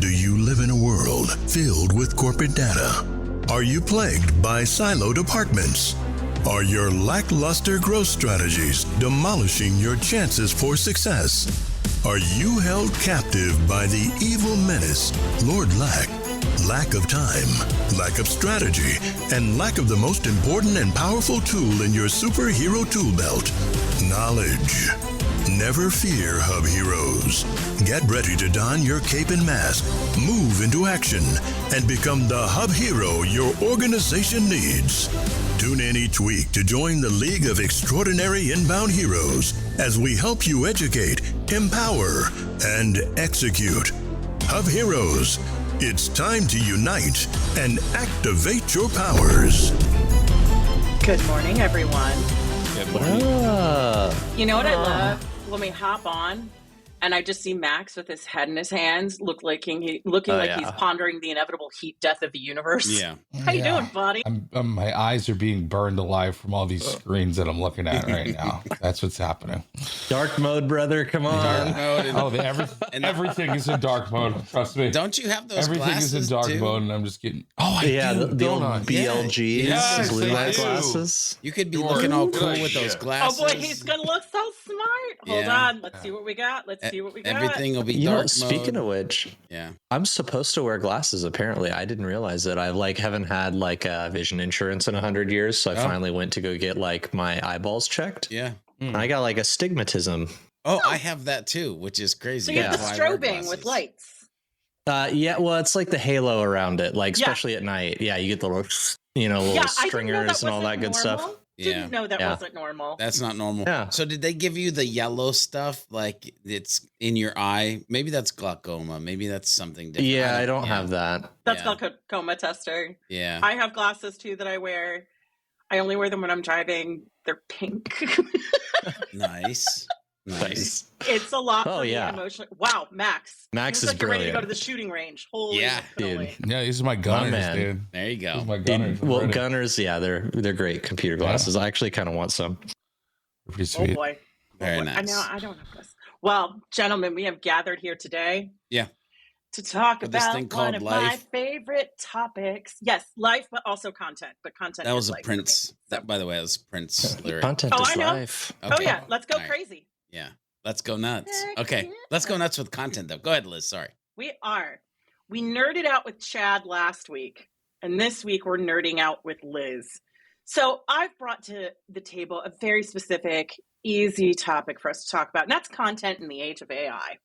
Do you live in a world filled with corporate data? Are you plagued by siloed departments? Are your lackluster growth strategies demolishing your chances for success? Are you held captive by the evil menace, Lord Lack? Lack of time, lack of strategy, and lack of the most important and powerful tool in your superhero tool belt, knowledge. Never fear, Hub Heroes. Get ready to don your cape and mask, move into action, and become the Hub Hero your organization needs. Tune in each week to join the League of Extraordinary Inbound Heroes as we help you educate, empower, and execute. Hub Heroes, it's time to unite and activate your powers. Good morning, everyone. Good morning. You know what I love? When we hop on and I just see Max with his head in his hands, looking like he's pondering the inevitable heat death of the universe. Yeah. How you doing, buddy? My eyes are being burned alive from all these screens that I'm looking at right now. That's what's happening. Dark mode, brother. Come on. Dark mode. Everything is in dark mode. Trust me. Don't you have those Everything glasses is in dark too? mode, and I'm just getting. The old BLGs, Yes, blue I light do. glasses. You could be looking all cool with those glasses. Oh boy, he's gonna look so smart. Hold on, let's see what we got. Everything will be You dark know, mode. speaking of which, Yeah. I'm supposed to wear glasses. Apparently, I didn't realize that. I haven't had vision insurance in 100 years, so I finally went to go get my eyeballs checked. Yeah. And I got astigmatism. Oh, I have that too, which is crazy. So you have the That's why I wear strobing with glasses. lights. Well, it's like the halo around it, especially at night. Yeah, you get the little stringers and all that good stuff. Didn't know that wasn't normal. That's not normal. Yeah. So did they give you the yellow stuff like it's in your eye? Maybe that's glaucoma. Maybe that's something different. Yeah, I don't have that. That's glaucoma tester. Yeah. I have glasses too that I wear. I only wear them when I'm driving. They're pink. Nice. It's a lot for me yeah. emotionally. Wow, Max. Max Looks is like you're ready to brilliant. go to the shooting range. Holy dude. Yeah, these are my gunners, man. dude. There you These are go. my gunners. Well, gunners, they're great computer glasses. I actually kind of want some. They're pretty sweet. Oh boy. Very nice. I don't have this. Well, gentlemen, we have gathered here today. Yeah. To talk With this about thing one called of my life. favorite topics. Yes, life, but also content. But content. That is was a life for Prince. me. That, by the way, that was Prince lyric. Content Oh, is I know. life. Oh Okay. yeah, let's go All right. crazy. Yeah. Let's go nuts. Heck Okay. yeah. Let's go nuts with content, though. Go ahead, Liz. Sorry. We are. We nerded out with Chad last week, and this week we're nerding out with Liz. So I've brought to the table a very specific, easy topic for us to talk about, and that's content in the age of AI.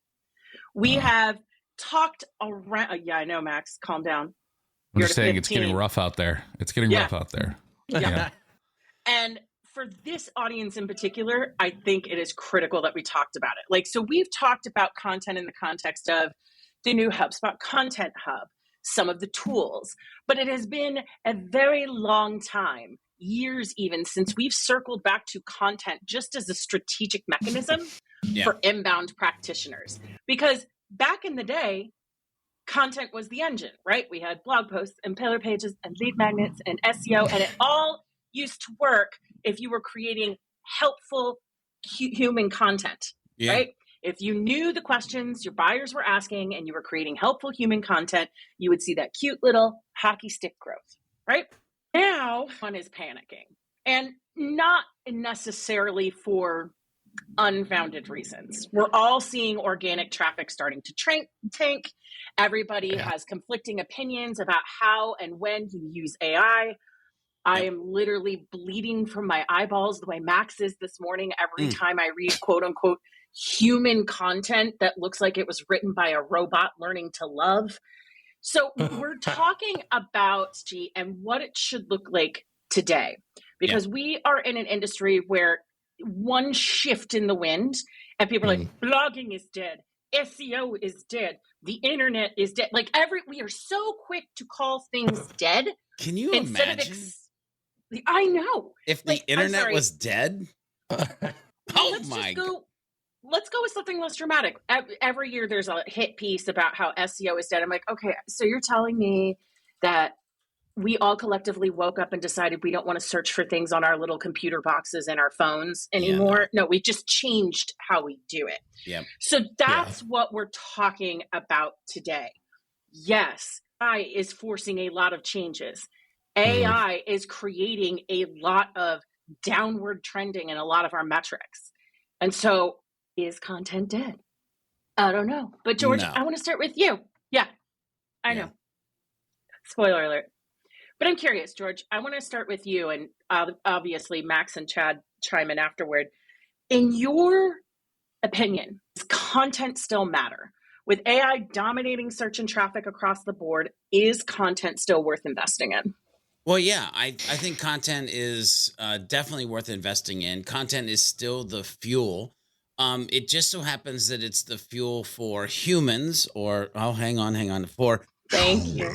We have talked around. Yeah, I know, Max. Calm down. I'm You're just at saying it's 15. getting rough out there. It's getting rough out there. Yeah. And for this audience in particular, I think it is critical that we talked about it. So we've talked about content in the context of the new HubSpot Content Hub, some of the tools, but it has been a very long time, years even, since we've circled back to content just as a strategic mechanism for inbound practitioners. Because back in the day, content was the engine, right? We had blog posts and pillar pages and lead magnets and SEO, and it all used to work if you were creating helpful human content, right? If you knew the questions your buyers were asking and you were creating helpful human content, you would see that cute little hockey stick growth, right? Now, one is panicking, and not necessarily for unfounded reasons. We're all seeing organic traffic starting to tank. Everybody has conflicting opinions about how and when you use AI. I am literally bleeding from my eyeballs the way Max is this morning every time I read quote unquote human content that looks like it was written by a robot learning to love. So we're talking about G and what it should look like today, because we are in an industry where one shift in the wind and people are like, blogging is dead. SEO is dead. The internet is dead. We are so quick to call things dead. Can you imagine? I know. If the internet was dead? Let's go with something less dramatic. Every year there's a hit piece about how SEO is dead. I'm like, okay, so you're telling me that we all collectively woke up and decided we don't want to search for things on our little computer boxes and our phones anymore? No, we just changed how we do it. So that's what we're talking about today. yes, AI is forcing a lot of changes. AI is creating a lot of downward trending in a lot of our metrics. And so is content dead? I don't know. But George, No. I want to start with you. Yeah, I know. Spoiler alert. But I'm curious, George, I want to start with you, and obviously Max and Chad chime in afterward. In your opinion, does content still matter? With AI dominating search and traffic across the board, is content still worth investing in? Well, yeah, I think content is definitely worth investing in. Content is still the fuel. It just so happens that it's the fuel for humans, or hang on, for Thank you.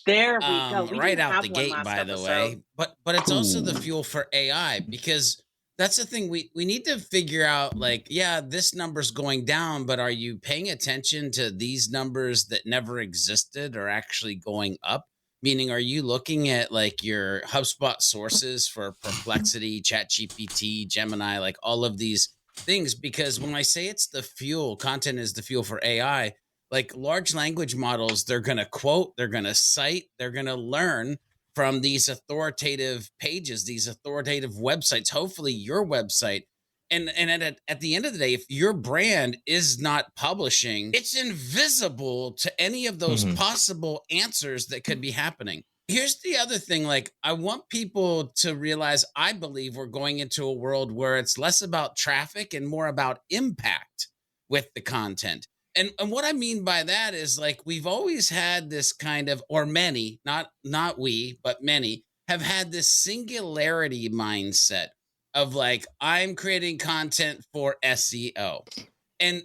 There we go. We right didn't out have the one gate, last by the episode. way. But it's also the fuel for AI, because that's the thing we need to figure out. Like, yeah, this number's going down, but are you paying attention to these numbers that never existed or actually going up? Meaning, are you looking at like your HubSpot sources for Perplexity, ChatGPT, Gemini, like all of these things? Because when I say it's the fuel, content is the fuel for AI, like large language models, they're going to quote, they're going to cite, they're going to learn from these authoritative pages, these authoritative websites, hopefully your website. And at the end of the day, if your brand is not publishing, it's invisible to any of those possible answers that could be happening. Here's the other thing. Like, I want people to realize, I believe we're going into a world where it's less about traffic and more about impact with the content. And what I mean by that is, like, we've always had this kind of, or many, not we, but many have had this singularity mindset of like, I'm creating content for SEO. And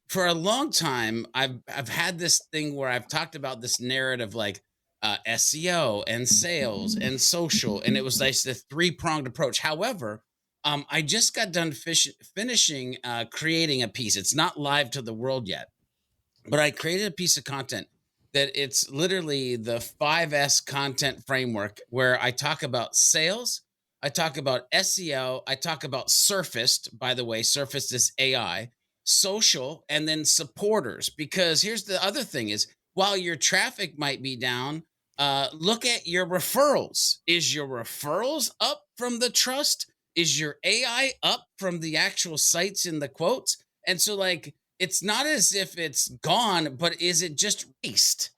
for a long time, I've had this thing where I've talked about this narrative, like SEO and sales and social, and it was like the three-pronged approach. However, I just got done finishing creating a piece. It's not live to the world yet, but I created a piece of content that it's literally the 5S content framework, where I talk about sales, I talk about SEO, I talk about Surfaced. By the way, Surfaced is AI, social, and then supporters. Because here's the other thing is, while your traffic might be down, look at your referrals. Is your referrals up from the trust? Is your AI up from the actual sites in the quotes? And so, like, it's not as if it's gone, but is it just replaced?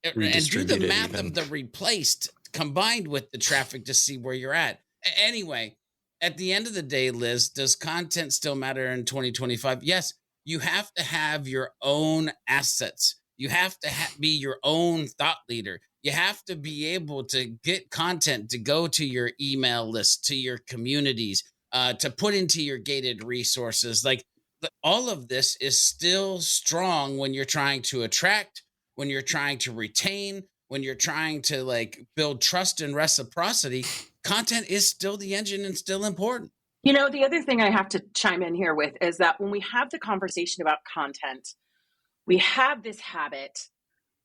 And do the math of the replaced combined with the traffic to see where you're at. Anyway, at the end of the day, Liz, does content still matter in 2025? Yes, you have to have your own assets. You have to be your own thought leader. You have to be able to get content to go to your email list, to your communities, to put into your gated resources. Like, all of this is still strong when you're trying to attract, when you're trying to retain, when you're trying to like build trust and reciprocity. Content is still the engine and still important. You know, the other thing I have to chime in here with is that when we have the conversation about content, we have this habit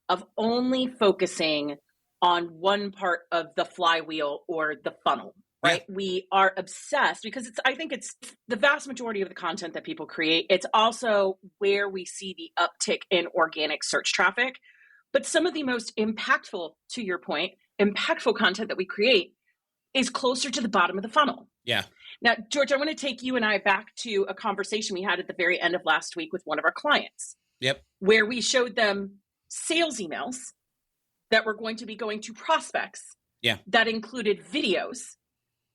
of only focusing on one part of the flywheel or the funnel, right? Yeah. We are obsessed because I think it's the vast majority of the content that people create. It's also where we see the uptick in organic search traffic. But some of the most impactful, to your point, impactful content that we create is closer to the bottom of the funnel. Yeah. Now, George, I want to take you and I back to a conversation we had at the very end of last week with one of our clients. Yep. Where we showed them sales emails that were going to be going to prospects. Yeah. That included videos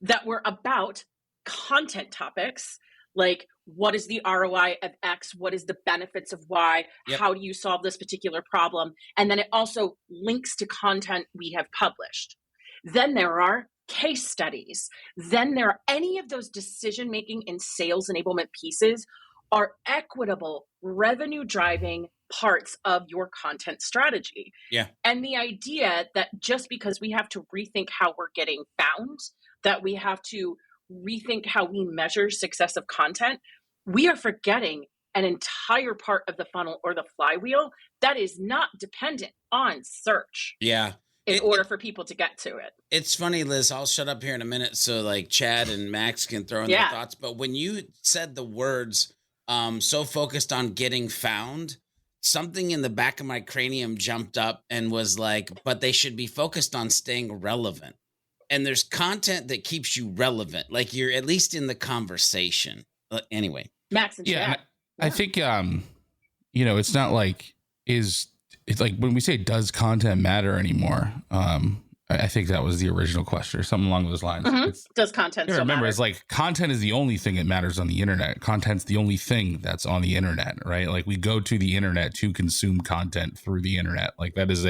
that were about content topics, like what is the ROI of X? What is the benefits of Y? Yep. How do you solve this particular problem? And then it also links to content we have published. Then there are case studies. Then there are any of those decision-making and sales enablement pieces are equitable, revenue-driving parts of your content strategy. Yeah. And the idea that just because we have to rethink how we're getting found, that we have to rethink how we measure success of content, we are forgetting an entire part of the funnel or the flywheel that is not dependent on search. Yeah. In order for people to get to it. It's funny, Liz, I'll shut up here in a minute so like Chad and Max can throw in their thoughts. But when you said the words, so focused on getting found, something in the back of my cranium jumped up and was like, but they should be focused on staying relevant. And there's content that keeps you relevant, like you're at least in the conversation. Anyway, Max and Chad. I think it's not like it's like when we say does content matter anymore. I think that was the original question or something along those lines. Mm-hmm. Does content still remember matter? it's like content is the only thing that matters on the internet. Content's the only thing that's on the internet, right? Like we go to the internet to consume content through the internet. Like that is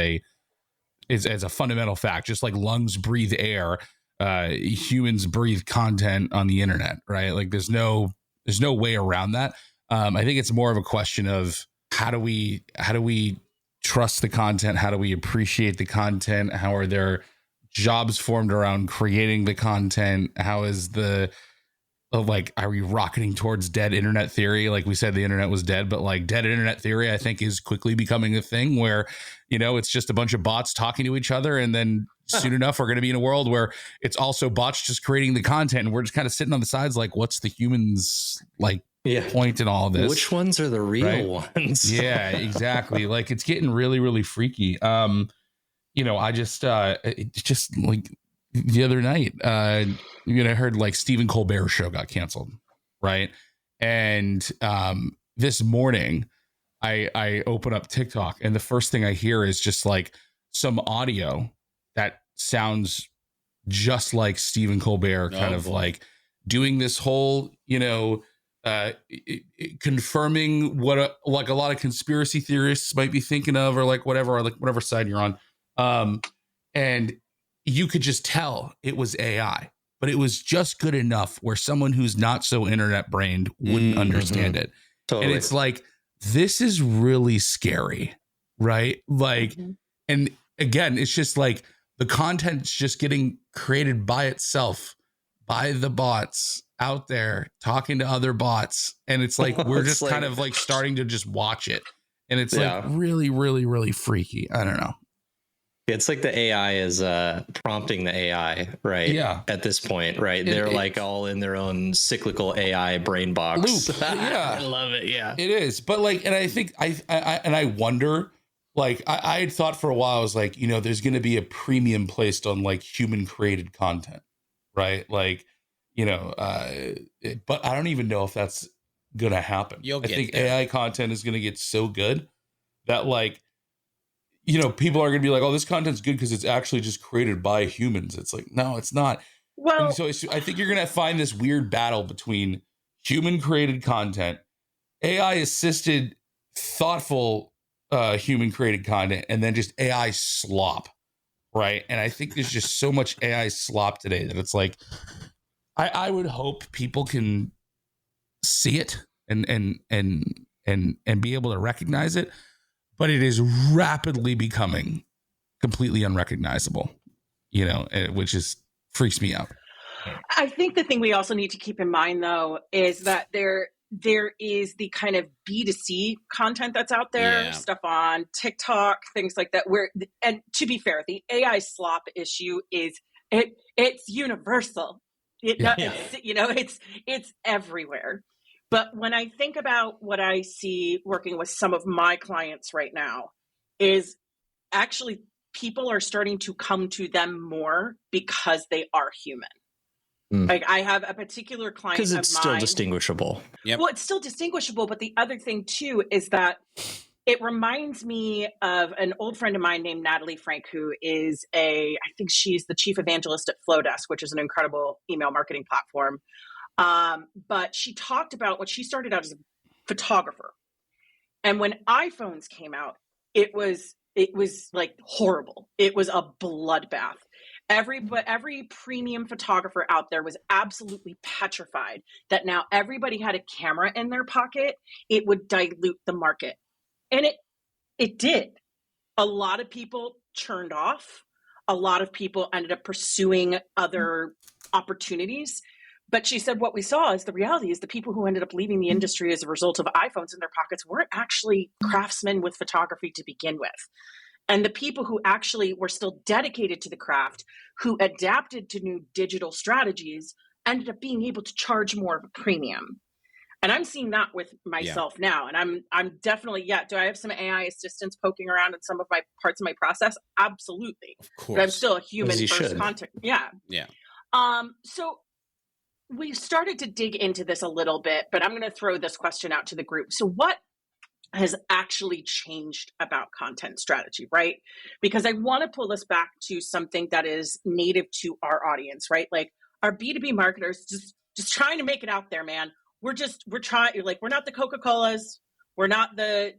as a fundamental fact. Just like lungs breathe air, humans breathe content on the internet, right? Like there's no way around that. I think it's more of a question of how do we trust the content? How do we appreciate the content? How are there jobs formed around creating the content? How is are we rocketing towards dead internet theory? Like we said, the internet was dead, but like dead internet theory, I think is quickly becoming a thing where, it's just a bunch of bots talking to each other. And then soon enough, we're going to be in a world where it's also bots just creating the content. And we're just kind of sitting on the sides. Like what's the humans point in all of this? Which ones are the real ones? Yeah, exactly. Like it's getting really, really freaky. I just like the other night, I heard like Stephen Colbert's show got canceled. Right. And this morning I open up TikTok and the first thing I hear is just like some audio that sounds just like Stephen Colbert kind of like doing this whole, confirming what a lot of conspiracy theorists might be thinking of or whatever side you're on. And you could just tell it was AI, but it was just good enough where someone who's not so internet brained wouldn't understand it. Totally. And it's like, this is really scary, right? Like, and again, it's just like the content's just getting created by itself, by the bots out there talking to other bots. And it's like, we're just kind of like starting to just watch it. And it's like really, really, really freaky. I don't know. It's like the AI is prompting the AI, right? Yeah. At this point, right? They're like all in their own cyclical AI brain box. Loop. Yeah. I love it. Yeah. It is. But like, and I think I wonder, like, I had thought for a while, I was like, there's going to be a premium placed on like human created content, right? Like, but I don't even know if that's going to happen. I think AI content is going to get so good that like, people are going to be like, oh, this content's good because it's actually just created by humans. It's like, no, it's not. Well, so I think you're going to find this weird battle between human created content, AI assisted, thoughtful, human created content, and then just AI slop. Right. And I think there's just so much AI slop today that it's like, I would hope people can see it and be able to recognize it. But it is rapidly becoming completely unrecognizable, which freaks me out. I think the thing we also need to keep in mind, though, is that there is the kind of B2C content that's out there, stuff on TikTok, things like that. And to be fair, the AI slop issue is it's universal. It's everywhere. But when I think about what I see working with some of my clients right now is actually people are starting to come to them more because they are human. Like I have a particular client because it's still distinguishable. Well, it's still distinguishable. But the other thing too is that it reminds me of an old friend of mine named Natalie Frank, who is I think she's the chief evangelist at Flowdesk, which is an incredible email marketing platform. But she talked about when she started out as a photographer, and when iPhones came out, it was like horrible. It was a bloodbath. Every premium photographer out there was absolutely petrified that now everybody had a camera in their pocket. It would dilute the market, and it did. A lot of people churned off. A lot of people ended up pursuing other opportunities. But she said, what we saw is the reality is the people who ended up leaving the industry as a result of iPhones in their pockets weren't actually craftsmen with photography to begin with. And the people who actually were still dedicated to the craft, who adapted to new digital strategies, ended up being able to charge more of a premium. And I'm seeing that with myself now. And I'm definitely, do I have some AI assistants poking around in some of my parts of my process? Absolutely. Of course. But I'm still a human first should. content. Yeah. Yeah. So we started to dig into this a little bit, but I'm going to throw this question out to the group. So what has actually changed about content strategy, right? Because I want to pull this back to something that is native to our audience, right? Like our B2B marketers just trying to make it out there, man. We're trying, like, we're not the Coca-Colas. We're not the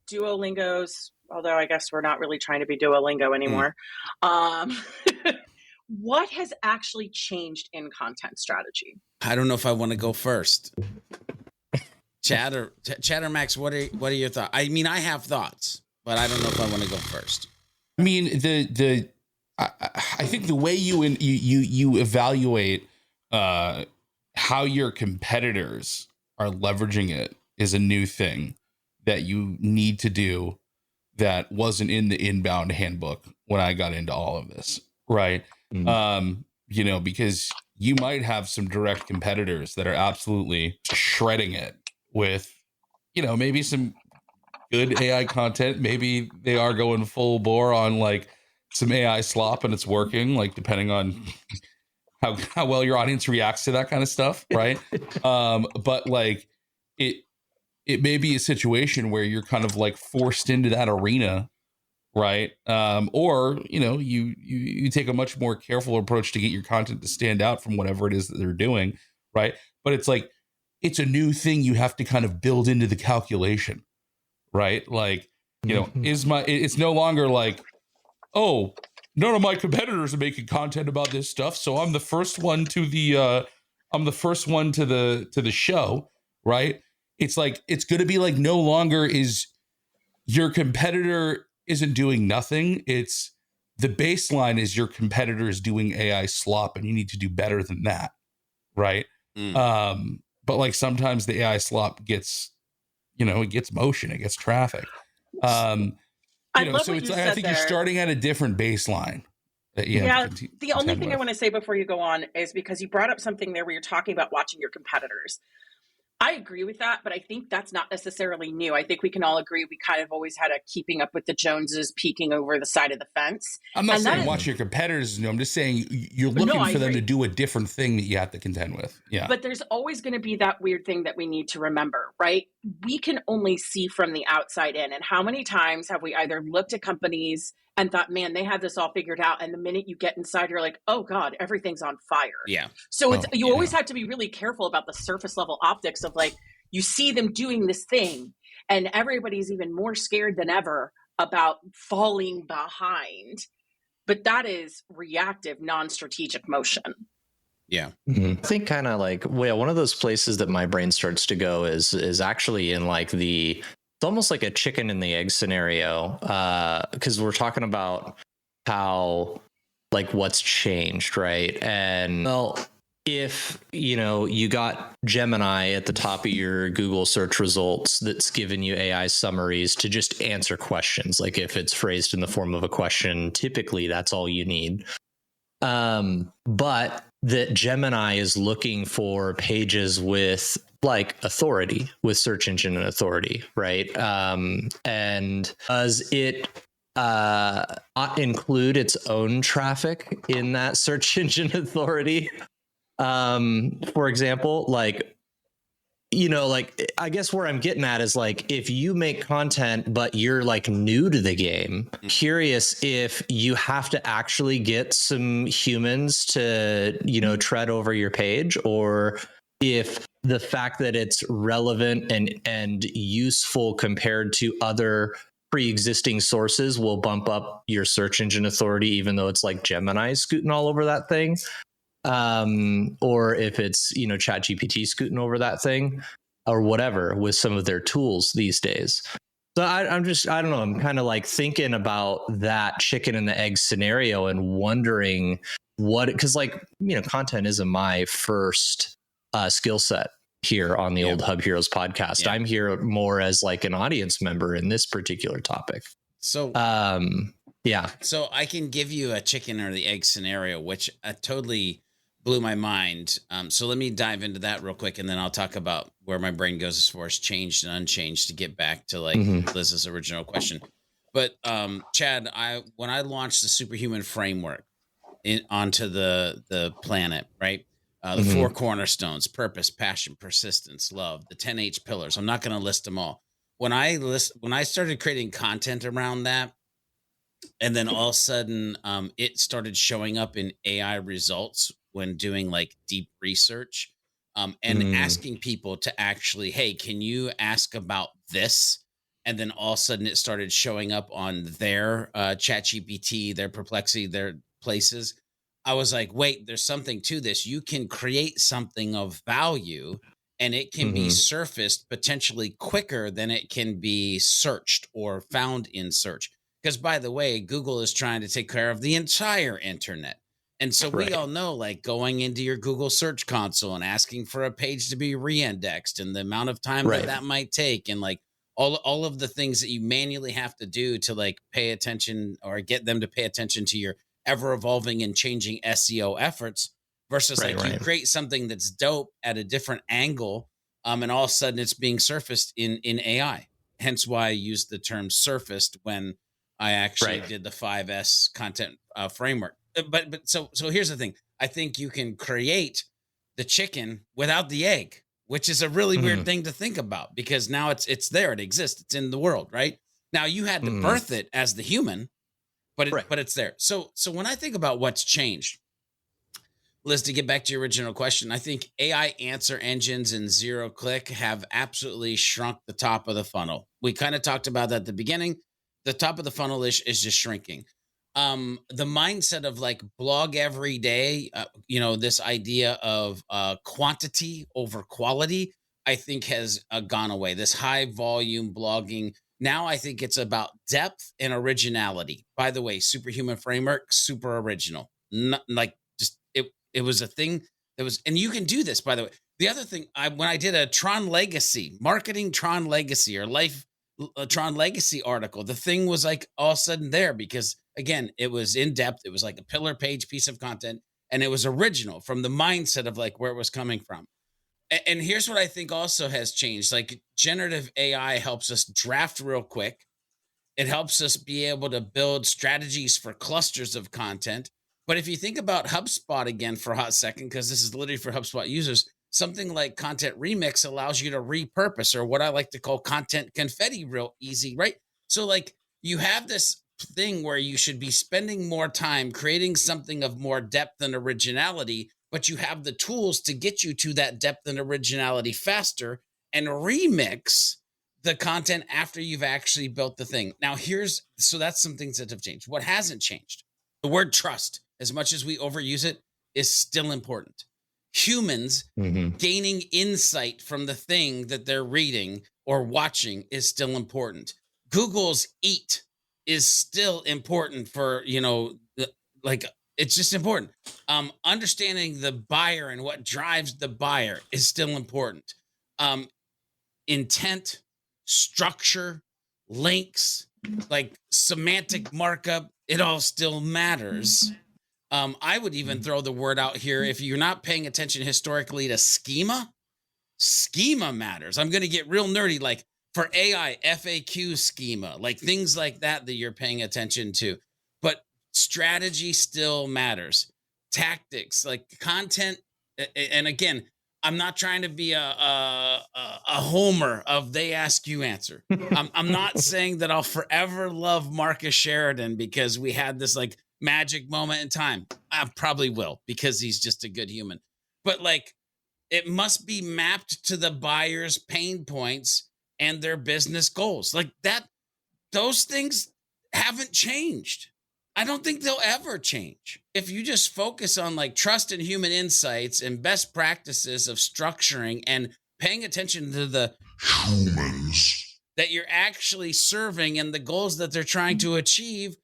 Duolingos, although I guess we're not really trying to be Duolingo anymore. What has actually changed in content strategy? I don't know if I want to go first. Chad or Max, what are your thoughts? I mean, I have thoughts, but I don't know if I want to go first. I mean, I think the way you evaluate how your competitors are leveraging it is a new thing that you need to do that wasn't in the inbound handbook when I got into all of this, right? Mm-hmm. Because you might have some direct competitors that are absolutely shredding it with, maybe some good AI content. Maybe they are going full bore on like some AI slop and it's working, like depending on how well your audience reacts to that kind of stuff. Right. But like it may be a situation where you're kind of like forced into that arena. Right. Or, you take a much more careful approach to get your content to stand out from whatever it is that they're doing. Right. But it's like, it's a new thing you have to kind of build into the calculation. Right. Like, it's no longer like, oh, none of my competitors are making content about this stuff. So I'm the first one to the show. Right. It's like, it's going to be like, no longer is your competitor isn't doing nothing. It's the baseline is your competitor is doing AI slop and you need to do better than that. Right. But like sometimes the AI slop gets, it gets motion, it gets traffic. So it's, I think you're starting at a different baseline. The only thing I want to say before you go on is because you brought up something there where you're talking about watching your competitors. I agree with that, but I think that's not necessarily new. I think we can all agree we kind of always had a keeping up with the Joneses peeking over the side of the fence. I'm not saying watch your competitors. No, I'm just saying you're looking for them to do a different thing that you have to contend with. Yeah. But there's always going to be that weird thing that we need to remember, right? We can only see from the outside in. And how many times have we either looked at companies and thought, man, they have this all figured out. And the minute you get inside, you're like, oh God, everything's on fire. Yeah. So you always have to be really careful about the surface level optics of like, you see them doing this thing and everybody's even more scared than ever about falling behind. But that is reactive, non-strategic motion. Yeah. Mm-hmm. I think kind of like, one of those places that my brain starts to go is actually in like it's almost like a chicken and the egg scenario, because we're talking about how like what's changed, right? And well, if you got Gemini at the top of your Google search results that's given you AI summaries to just answer questions, like if it's phrased in the form of a question, typically that's all you need. But that Gemini is looking for pages with like authority, with search engine and authority, right? And does it include its own traffic in that search engine authority? For example, like, I guess where I'm getting at is like, if you make content, but you're like new to the game, curious if you have to actually get some humans to, tread over your page, or if the fact that it's relevant and useful compared to other pre-existing sources will bump up your search engine authority, even though it's like Gemini scooting all over that thing. Or if it's, ChatGPT scooting over that thing or whatever with some of their tools these days. So I don't know. I'm kind of like thinking about that chicken and the egg scenario and wondering because content isn't my first skill set here on the old HubHeroes podcast. I'm here more as like an audience member in this particular topic. So, So I can give you a chicken or the egg scenario, which totally blew my mind. So let me dive into that real quick, and then I'll talk about where my brain goes as far as changed and unchanged to get back to like Liz's original question. But Chad, when I launched the Superhuman Framework onto the planet, right? The 4 cornerstones: purpose, passion, persistence, love, the 10 H pillars. I'm not going to list them all. When I started creating content around that, and then all of a sudden it started showing up in AI results when doing like deep research, and asking people to actually, hey, can you ask about this? And then all of a sudden it started showing up on their ChatGPT, their Perplexity, their places. I was like, wait, there's something to this. You can create something of value and it can be surfaced potentially quicker than it can be searched or found in search. Because by the way, Google is trying to take care of the entire internet. And so we all know, like, going into your Google search console and asking for a page to be re-indexed and the amount of time that might take, and like all of the things that you manually have to do to like pay attention or get them to pay attention to your ever evolving and changing SEO efforts, versus you create something that's dope at a different angle, and all of a sudden it's being surfaced in AI. Hence why I used the term surfaced when I actually did the 5S content framework. But so here's the thing. I think you can create the chicken without the egg, which is a really weird thing to think about, because now it's there, it exists, it's in the world, right? Now you had to birth it as the human, but it's there. So when I think about what's changed, Liz, to get back to your original question, I think AI answer engines and zero click have absolutely shrunk the top of the funnel. We kind of talked about that at the beginning. The top of the funnel is just shrinking. The mindset of like blog every day, this idea of quantity over quality, I think has gone away. This high volume blogging. Now I think it's about depth and originality. By the way, Superhuman Framework, super original. It was a thing that was, and you can do this, by the way. The other thing, when I did a Tron Legacy, marketing Tron Legacy or life Tron Legacy article, the thing was like all of a sudden there, because again, it was in depth. It was like a pillar page piece of content, and it was original from the mindset of like where it was coming from. And here's what I think also has changed. Like generative AI helps us draft real quick. It helps us be able to build strategies for clusters of content. But if you think about HubSpot again for a hot second, because this is literally for HubSpot users, something like Content Remix allows you to repurpose, or what I like to call content confetti, real easy, right? So like you have this thing where you should be spending more time creating something of more depth and originality, but you have the tools to get you to that depth and originality faster and remix the content after you've actually built the thing. Now so that's some things that have changed. What hasn't changed? The word trust, as much as we overuse it, is still important. Humans gaining insight from the thing that they're reading or watching is still important. Google's eat is still important for, it's just important. Understanding the buyer and what drives the buyer is still important. Intent, structure, links, like semantic markup, it all still matters. I would even throw the word out here. If you're not paying attention historically to schema matters. I'm going to get real nerdy, like for AI, FAQ schema, like things like that you're paying attention to. But strategy still matters. Tactics, like content. And again, I'm not trying to be a homer of they ask you answer. I'm not saying that I'll forever love Marcus Sheridan because we had this like magic moment in time. I probably will, because he's just a good human. But like, it must be mapped to the buyer's pain points and their business goals. Like that, those things haven't changed. I don't think they'll ever change. If you just focus on like trust and human insights and best practices of structuring and paying attention to the humans that you're actually serving and the goals that they're trying to achieve,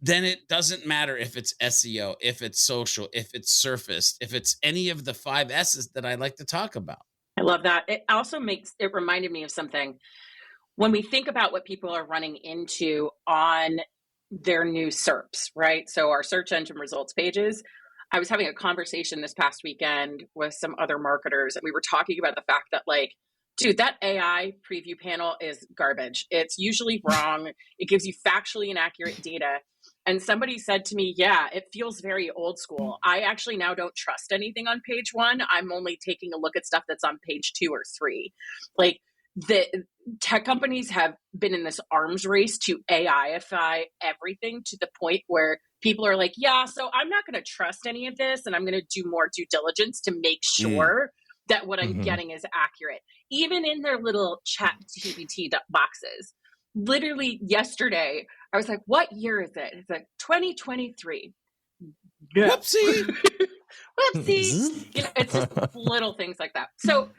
then it doesn't matter if it's SEO, if it's social, if it's surfaced, if it's any of the 5 S's that I like to talk about. I love that. It also it reminded me of something. When we think about what people are running into on their new SERPs, right? So our search engine results pages, I was having a conversation this past weekend with some other marketers, and we were talking about the fact that, like, dude, that AI preview panel is garbage. It's usually wrong. It gives you factually inaccurate data. And somebody said to me, yeah, it feels very old school. I actually now don't trust anything on page 1. I'm only taking a look at stuff that's on page 2 or 3. Like, the tech companies have been in this arms race to AIify everything to the point where people are like, yeah, so I'm not going to trust any of this, and I'm going to do more due diligence to make sure that what I'm getting is accurate. Even in their little chat GPT boxes. Literally yesterday, I was like, what year is it? It's like 2023. Whoopsie. Whoopsie. It's just little things like that. So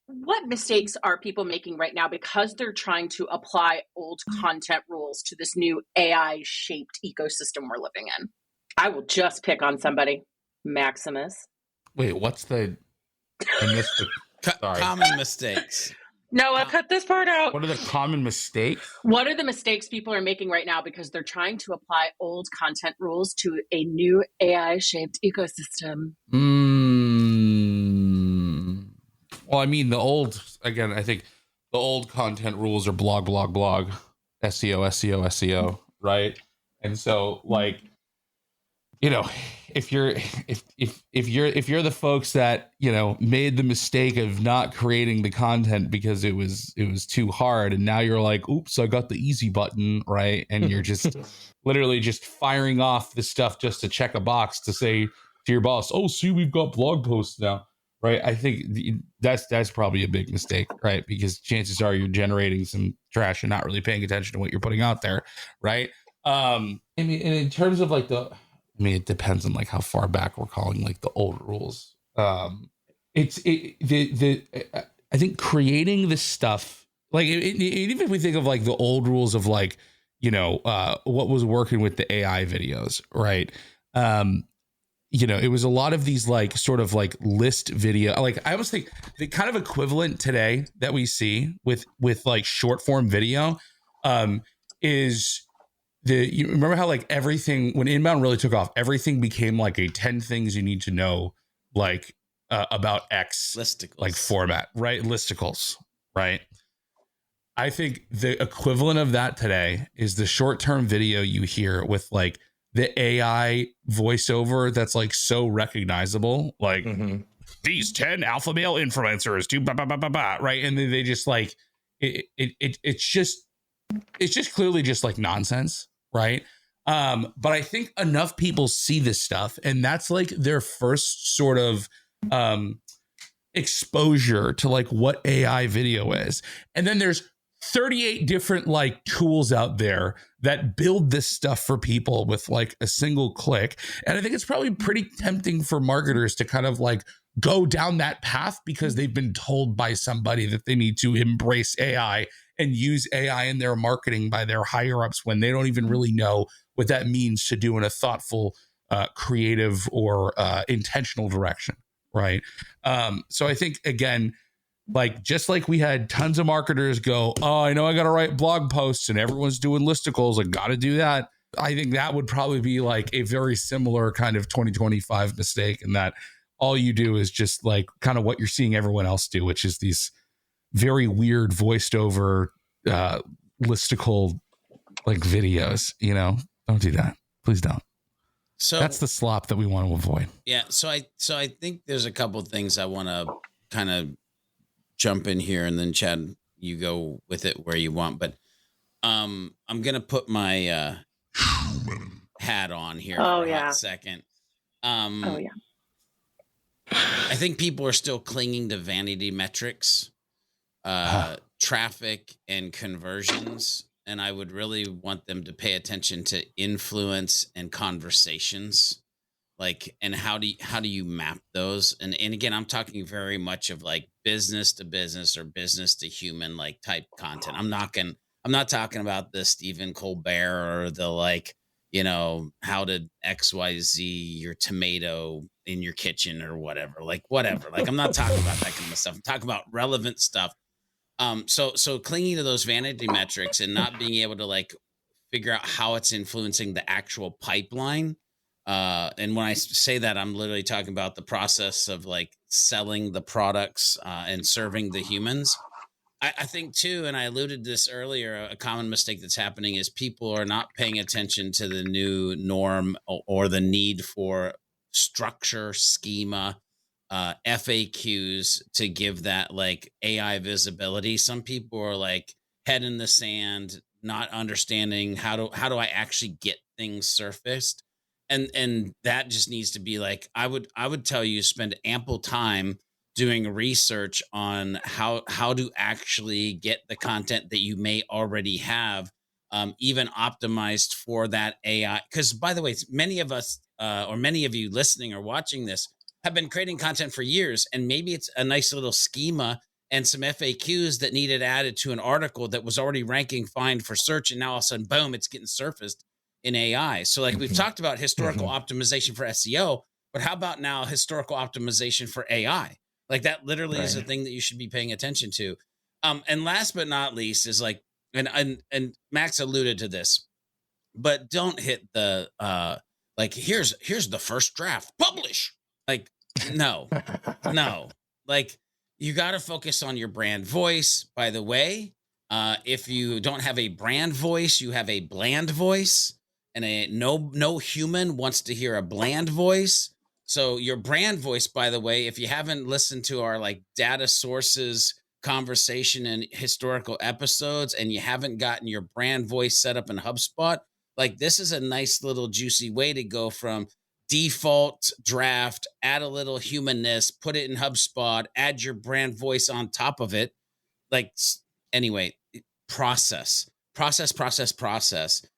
what mistakes are people making right now because they're trying to apply old content rules to this new AI-shaped ecosystem we're living in? I will just pick on somebody. Maximus. Wait, what's the... I missed the... Sorry. Common mistakes. No, I'll cut this part out. What are the common mistakes? What are the mistakes people are making right now because they're trying to apply old content rules to a new AI-shaped ecosystem? Well, I mean, I think the old content rules are blog, SEO, SEO, right? And so, like, you know, if you're the folks that, you know, made the mistake of not creating the content because it was too hard, and now you're like, oops, I got the easy button, right? And you're just literally just firing off the stuff just to check a box to say to your boss, oh, see, we've got blog posts now. Right. I think that's probably a big mistake, right? Because chances are you're generating some trash and not really paying attention to what you're putting out there. Right. I mean, and in terms of like it depends on like how far back we're calling like the old rules. I think creating this stuff, like even if we think of like the old rules of like, you know, what was working with the AI videos, right? You know, it was a lot of these like sort of like list video. Like I always think the kind of equivalent today that we see with like short form video is you remember how like everything, when inbound really took off, everything became like a 10 things you need to know, like about X listicles, like format, right? Listicles, right? I think the equivalent of that today is the short term video you hear with like the AI voiceover that's like so recognizable, like these 10 alpha male influencers do blah, blah, blah, blah, blah, right? And then they just like it's just clearly just like nonsense, right? But I think enough people see this stuff, and that's like their first sort of exposure to like what AI video is. And then there's 38 different like tools out there that build this stuff for people with like a single click. And I think it's probably pretty tempting for marketers to kind of like go down that path because they've been told by somebody that they need to embrace AI and use AI in their marketing by their higher ups when they don't even really know what that means to do in a thoughtful, creative or intentional direction. Right. So I think, again, like just like we had tons of marketers go, oh, I know I got to write blog posts and everyone's doing listicles. I got to do that. I think that would probably be like a very similar kind of 2025 mistake, in that all you do is just like kind of what you're seeing everyone else do, which is these very weird voiced over listicle like videos. You know, don't do that. Please don't. So that's the slop that we want to avoid. Yeah. So I think there's a couple of things I want to kind of jump in here, and then Chad, you go with it where you want. But I'm gonna put my hat on here for a hot second. I think people are still clinging to vanity metrics, traffic, and conversions. And I would really want them to pay attention to influence and conversations, like, and how do you map those? And again, I'm talking very much of like business to business or business to human, like type content. I'm not talking about the Stephen Colbert or the like, you know, how to XYZ your tomato in your kitchen or whatever. Like I'm not talking about that kind of stuff. I'm talking about relevant stuff. So clinging to those vanity metrics and not being able to like figure out how it's influencing the actual pipeline And when I say that, I'm literally talking about the process of like selling the products and serving the humans. I think too, and I alluded to this earlier, a common mistake that's happening is people are not paying attention to the new norm or the need for structure, schema, FAQs to give that like AI visibility. Some people are like head in the sand, not understanding how do I actually get things surfaced. And that just needs to be like, I would tell you, spend ample time doing research on how to actually get the content that you may already have, even optimized for that AI. Because by the way, many of us or many of you listening or watching this have been creating content for years, and maybe it's a nice little schema and some FAQs that needed added to an article that was already ranking fine for search, and now all of a sudden, boom, it's getting surfaced in AI. So like we've talked about historical optimization for SEO, but how about now historical optimization for AI? Like that literally is a thing that you should be paying attention to. And last but not least is like, and Max alluded to this, but don't hit the like here's the first draft, publish. Like no, like you got to focus on your brand voice. By the way, if you don't have a brand voice, you have a bland voice, and no human wants to hear a bland voice. So your brand voice, by the way, if you haven't listened to our like data sources conversation and historical episodes, and you haven't gotten your brand voice set up in HubSpot, like this is a nice little juicy way to go from default draft, add a little humanness, put it in HubSpot, add your brand voice on top of it. Like anyway, process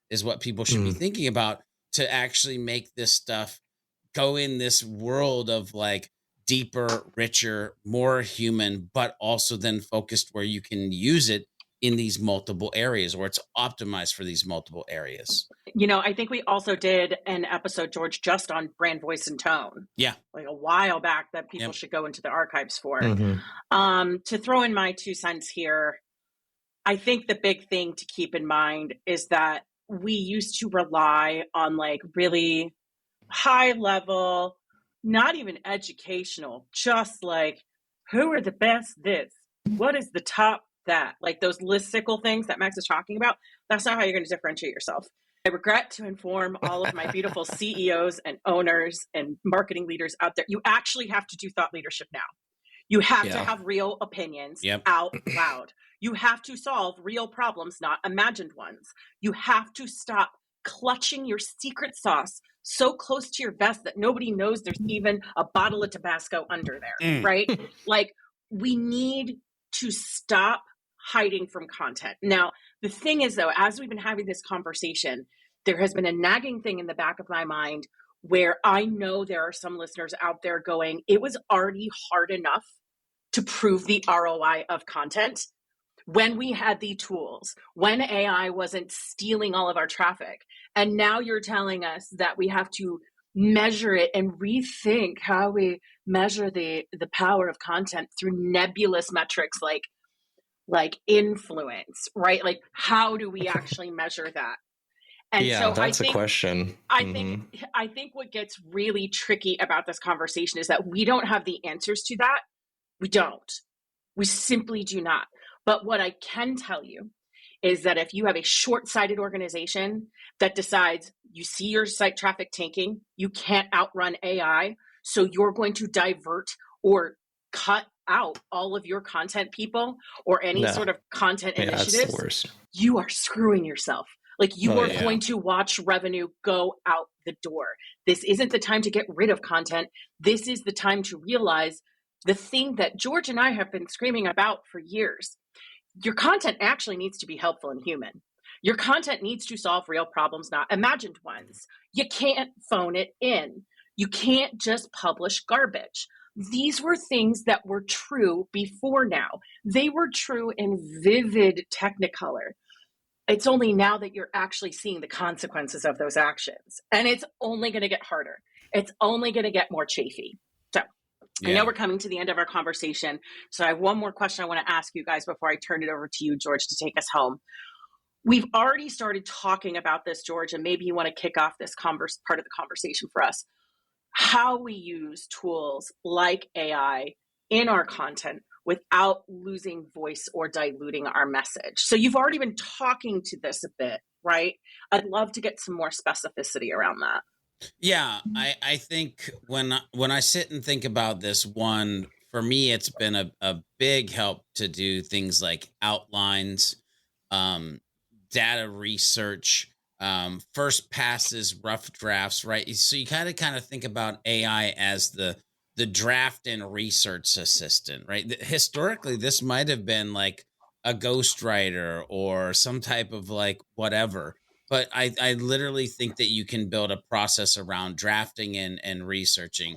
is what people should be thinking about to actually make this stuff go in this world of like deeper, richer, more human, but also then focused where you can use it in these multiple areas, or it's optimized for these multiple areas. You know, I think we also did an episode, George, just on brand voice and tone. Yeah. Like a while back that people should go into the archives for. To throw in my 2 cents here, I think the big thing to keep in mind is that we used to rely on like really high level, not even educational, just like who are the best this, what is the top that, like those listicle things that Max is talking about. That's not how you're going to differentiate yourself. I regret to inform all of my beautiful CEOs and owners and marketing leaders out there, you actually have to do thought leadership now. You have to have real opinions out loud. You have to solve real problems, not imagined ones. You have to stop clutching your secret sauce so close to your vest that nobody knows there's even a bottle of Tabasco under there, right? Like we need to stop hiding from content. Now, the thing is though, as we've been having this conversation, there has been a nagging thing in the back of my mind where I know there are some listeners out there going, it was already hard enough to prove the ROI of content when we had the tools, when AI wasn't stealing all of our traffic. And now you're telling us that we have to measure it and rethink how we measure the power of content through nebulous metrics like influence, right? Like how do we actually measure that? And so that's a question. I think what gets really tricky about this conversation is that we don't have the answers to that. We don't. We simply do not. But what I can tell you is that if you have a short-sighted organization that decides you see your site traffic tanking, you can't outrun AI, so you're going to divert or cut out all of your content people or any sort of content initiatives, that's the worst. You are screwing yourself. Like you are going to watch revenue go out the door. This isn't the time to get rid of content. This is the time to realize the thing that George and I have been screaming about for years. Your content actually needs to be helpful and human. Your content needs to solve real problems, not imagined ones. You can't phone it in. You can't just publish garbage. These were things that were true before now. They were true in vivid technicolor. It's only now that you're actually seeing the consequences of those actions. And it's only going to get harder. It's only going to get more chafy. So I know we're coming to the end of our conversation. So I have one more question I want to ask you guys before I turn it over to you, George, to take us home. we've already started talking about this, George, and maybe you want to kick off this part of the conversation for us, how we use tools like AI in our content without losing voice or diluting our message. So you've already been talking to this a bit, right? I'd love to get some more specificity around that. Yeah, I think when I sit and think about this, one, for me, it's been a big help to do things like outlines, data research, first passes, rough drafts, right? So you kind of think about AI as the draft and research assistant, right? Historically, this might have been like a ghostwriter or some type of like whatever. But I literally think that you can build a process around drafting and researching.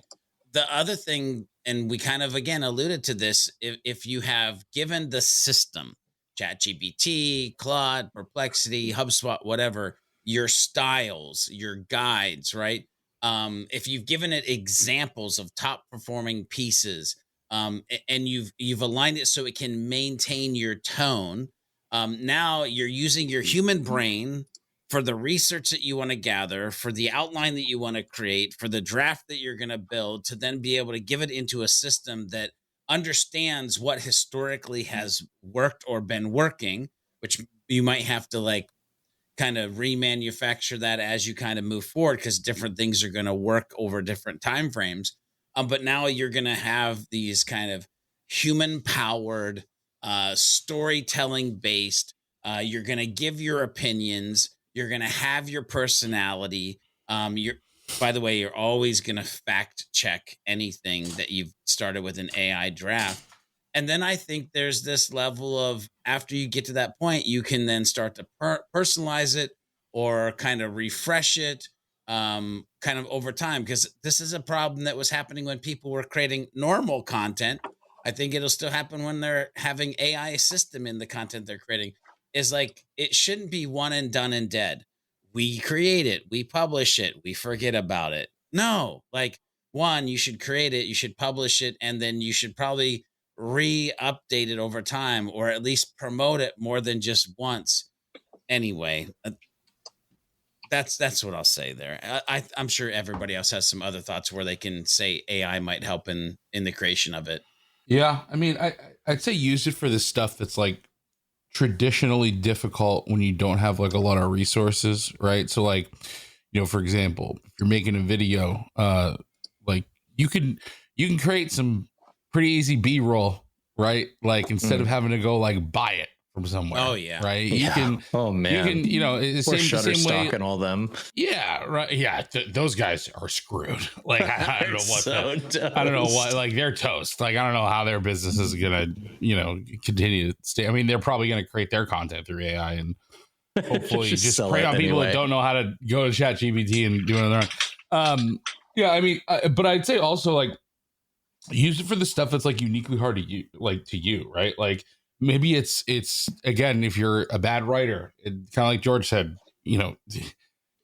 The other thing, and we kind of, again, alluded to this, if you have given the system, ChatGPT, Claude, Perplexity, HubSpot, whatever, your styles, your guides, right? If you've given it examples of top performing pieces, and you've aligned it so it can maintain your tone, now you're using your human brain for the research that you want to gather, for the outline that you want to create, for the draft that you're going to build, to then be able to give it into a system that understands what historically has worked or been working, which you might have to like kind of remanufacture that as you kind of move forward, because different things are going to work over different time frames. But now you're going to have these kind of human powered, storytelling based, you're going to give your opinions. You're going to have your personality. By the way, you're always going to fact check anything that you've started with an AI draft. And then I think there's this level of, after you get to that point, you can then start to personalize it or kind of refresh it kind of over time, because this is a problem that was happening when people were creating normal content. I think it'll still happen when they're having AI system in the content they're creating. Is like, it shouldn't be one and done and dead. We create it, we publish it, we forget about it. No, like, one, you should create it, you should publish it, and then you should probably re-update it over time, or at least promote it more than just once. Anyway, that's what I'll say there. I'm sure everybody else has some other thoughts where they can say AI might help in the creation of it. Yeah, I mean, I'd say use it for the stuff that's like traditionally difficult when you don't have like a lot of resources, right? So like, you know, for example, if you're making a video, like you can create some pretty easy B-roll, right? Like instead of having to go like buy it from somewhere. Oh yeah, right. Yeah. You can. Oh man. You can. You know, the same way. And all them. Yeah. Right. Yeah. Those guys are screwed. Like I don't know what. I don't know what. Like they're toast. Like I don't know how their business is gonna, you know, continue to stay. I mean, they're probably gonna create their content through AI and hopefully just prey on people that don't know how to go to ChatGPT and do it on their own. Yeah. I mean, but I'd say also like use it for the stuff that's like uniquely hard to you, like to you, right? Like. Maybe it's again, if you're a bad writer, kind of like George said, you know,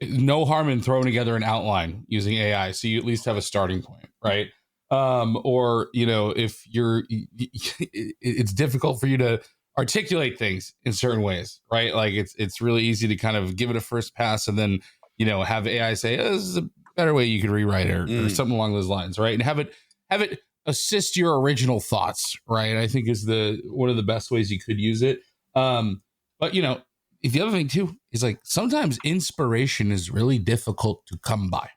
no harm in throwing together an outline using AI, so you at least have a starting point, right? Or you know, if it's difficult for you to articulate things in certain ways, right? Like it's really easy to kind of give it a first pass and then, you know, have AI say, oh, this is a better way you could rewrite it or something along those lines, right? And have it assist your original thoughts, right? I think is one of the best ways you could use it. But you know, the other thing too is like sometimes inspiration is really difficult to come by.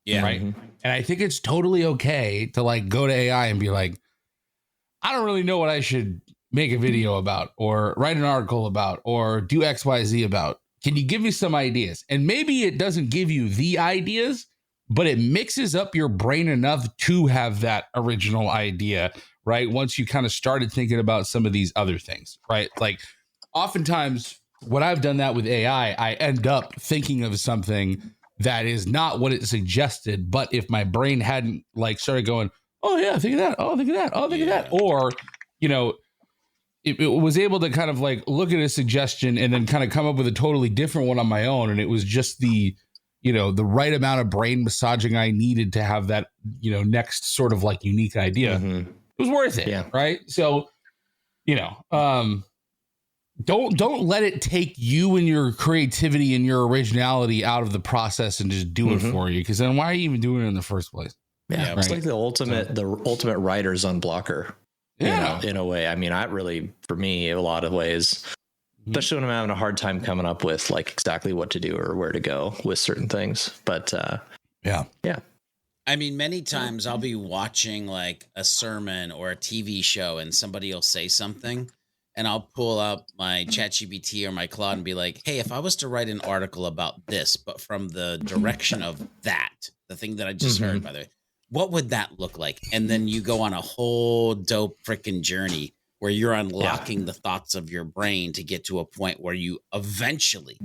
Yeah. Right. Mm-hmm. And I think it's totally okay to like go to AI and be like, I don't really know what I should make a video about or write an article about or do XYZ about. Can you give me some ideas? And maybe it doesn't give you the ideas, but it mixes up your brain enough to have that original idea, right? Once you kind of started thinking about some of these other things, right? Like oftentimes when I've done that with AI, I end up thinking of something that is not what it suggested. But if my brain hadn't like started going, oh yeah, think of that. Oh, think of that. Oh, think of that. Or, you know, it was able to kind of like look at a suggestion and then kind of come up with a totally different one on my own. And it was just the right amount of brain massaging I needed to have that, you know, next sort of like unique idea. It was worth it. Yeah. Right. So, you know, don't let it take you and your creativity and your originality out of the process and just do it for you. Because then why are you even doing it in the first place? Yeah, it's like the ultimate writer's unblocker. Yeah, in a way. I mean, for me, a lot of ways, especially when I'm having a hard time coming up with like exactly what to do or where to go with certain things. But yeah. I mean, many times I'll be watching like a sermon or a TV show and somebody will say something and I'll pull up my ChatGPT or my Claude and be like, hey, if I was to write an article about this, but from the direction of that, the thing that I just heard, by the way, what would that look like? And then you go on a whole dope freaking journey where you're unlocking the thoughts of your brain to get to a point where you eventually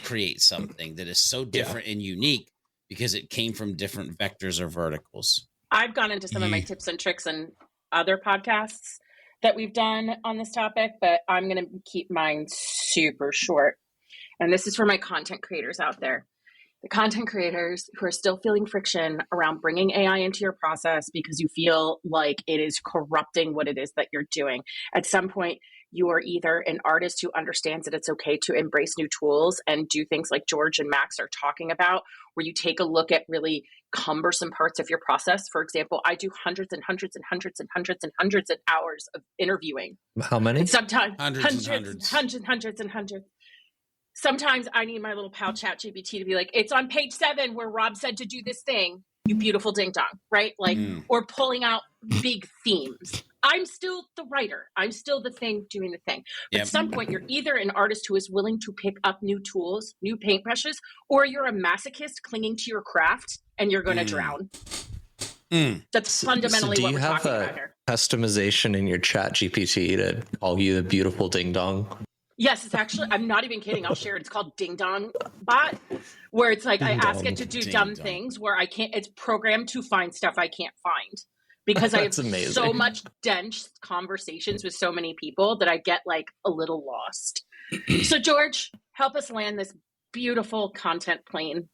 create something that is so different and unique because it came from different vectors or verticals. I've gone into some of my tips and tricks and other podcasts that we've done on this topic, but I'm going to keep mine super short. And this is for my content creators out there. The content creators who are still feeling friction around bringing AI into your process because you feel like it is corrupting what it is that you're doing. At some point, you are either an artist who understands that it's okay to embrace new tools and do things like George and Max are talking about, where you take a look at really cumbersome parts of your process. For example, I do hundreds and hundreds and hundreds and hundreds and hundreds of hours of interviewing. How many? And sometimes hundreds. hundreds and hundreds. Sometimes I need my little pal ChatGPT to be like, it's on page 7 where Rob said to do this thing, you beautiful ding dong, right? Like, or pulling out big themes. I'm still the writer. I'm still the thing doing the thing. But at some point, you're either an artist who is willing to pick up new tools, new paintbrushes, or you're a masochist clinging to your craft and you're going to drown. That's fundamentally what we're talking about here. Do you have customization in your ChatGPT to call you the beautiful ding dong? Yes, it's actually, I'm not even kidding. I'll share it. It's called Ding Dong Bot, where it's like I ask it to do dumb things where I can't, it's programmed to find stuff I can't find because I have so much dense conversations with so many people that I get like a little lost. So George, help us land this beautiful content plane.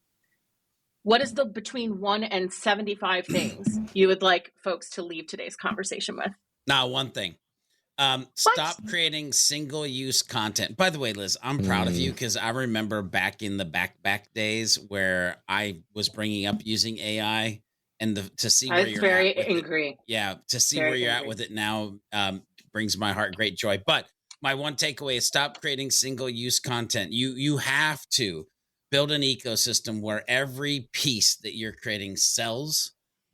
What is the between 1 and 75 things you would like folks to leave today's conversation with? Now, one thing. Stop creating single-use content. By the way, Liz, I'm proud of you because I remember back in the back days where I was bringing up using AI and to see where you're very at. angry. To see where you're at with it now brings my heart great joy. But my one takeaway is stop creating single-use content. You have to build an ecosystem where every piece that you're creating sells,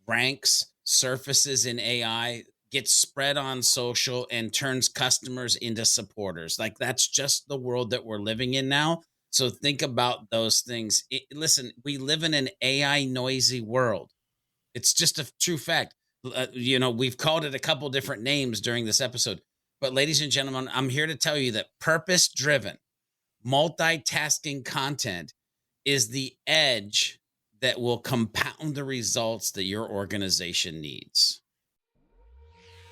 ranks, surfaces in AI, gets spread on social and turns customers into supporters. Like that's just the world that we're living in now. So think about those things. Listen, we live in an AI noisy world. It's just a true fact. We've called it a couple different names during this episode, but ladies and gentlemen, I'm here to tell you that purpose-driven, multitasking content is the edge that will compound the results that your organization needs.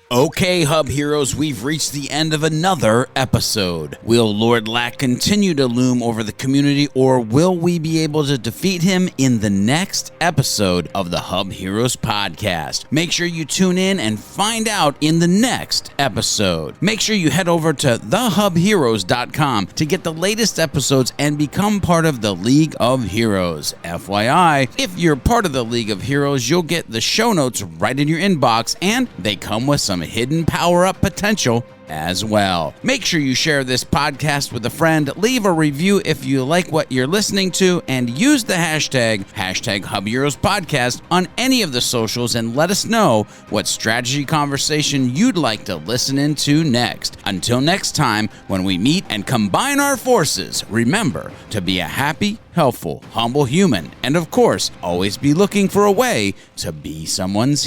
Okay, Hub Heroes, we've reached the end of another episode. Will Lord Lack continue to loom over the community, or will we be able to defeat him in the next episode of the Hub Heroes Podcast? Make sure you tune in and find out in the next episode. Make sure you head over to thehubheroes.com to get the latest episodes and become part of the League of Heroes. FYI, if you're part of the League of Heroes, you'll get the show notes right in your inbox, and they come with some hidden power-up potential as well. Make sure you share this podcast with a friend, leave a review if you like what you're listening to, and use the hashtag HubHeroes Podcast on any of the socials and let us know what strategy conversation you'd like to listen into next. Until next time, when we meet and combine our forces, remember to be a happy, helpful, humble human, and of course, always be looking for a way to be someone's